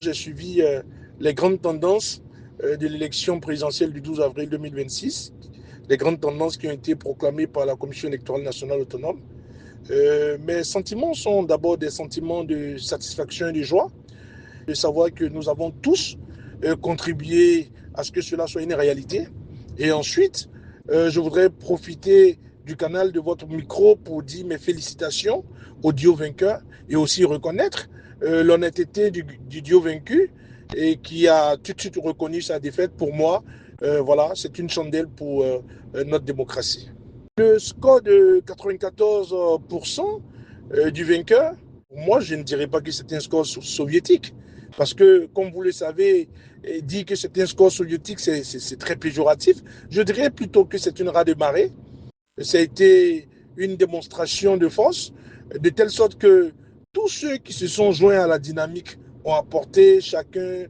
J'ai suivi les grandes tendances de l'élection présidentielle du 12 avril 2026, les grandes tendances qui ont été proclamées par la Commission électorale nationale autonome. Mes sentiments sont d'abord des sentiments de satisfaction et de joie, de savoir que nous avons tous contribué à ce que cela soit une réalité. Et ensuite, je voudrais profiter du canal de votre micro pour dire mes félicitations au duo vainqueur et aussi reconnaître l'honnêteté du duo vaincu et qui a tout de suite reconnu sa défaite. Pour moi, voilà, c'est une chandelle pour notre démocratie. Le score de 94% du vainqueur, moi, je ne dirais pas que c'est un score soviétique. Parce que, comme vous le savez, dire que c'est un score soviétique, c'est très péjoratif. Je dirais plutôt que c'est une raz de marée. Ça a été une démonstration de force, de telle sorte que tous ceux qui se sont joints à la dynamique ont apporté chacun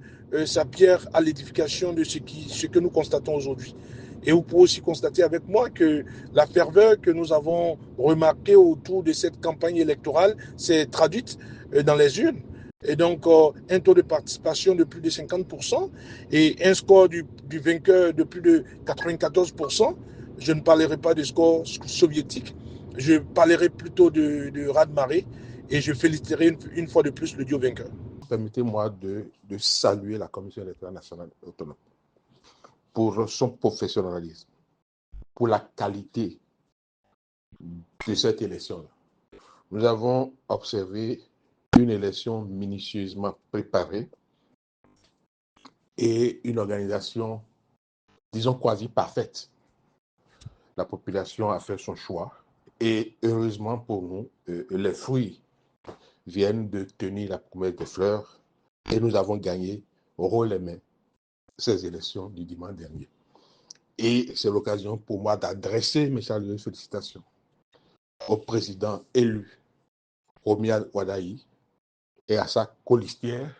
sa pierre à l'édification de ce que nous constatons aujourd'hui. Et vous pouvez aussi constater avec moi que la ferveur que nous avons remarquée autour de cette campagne électorale s'est traduite dans les urnes. Et donc, un taux de participation de plus de 50% et un score du vainqueur de plus de 94%. Je ne parlerai pas de score soviétique, je parlerai plutôt de raz-de-marée et je féliciterai une fois de plus le duo vainqueur. Permettez-moi de saluer la Commission électorale nationale autonome pour son professionnalisme, pour la qualité de cette élection-là. Nous avons observé une élection minutieusement préparée et une organisation, disons, quasi parfaite. La population a fait son choix et heureusement pour nous, les fruits viennent de tenir la promesse des fleurs et nous avons gagné haut les mains ces élections du dimanche dernier. Et c'est l'occasion pour moi d'adresser mes chaleureuses félicitations au président élu, Romuald Wadaï, et à sa colistière,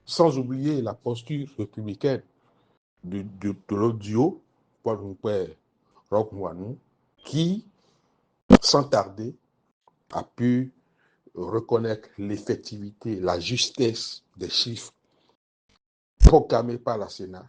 sans oublier la posture républicaine de l'autre duo, Paul Roch Mouanou, qui, sans tarder, a pu reconnaître l'effectivité, la justesse des chiffres proclamés par la Sénat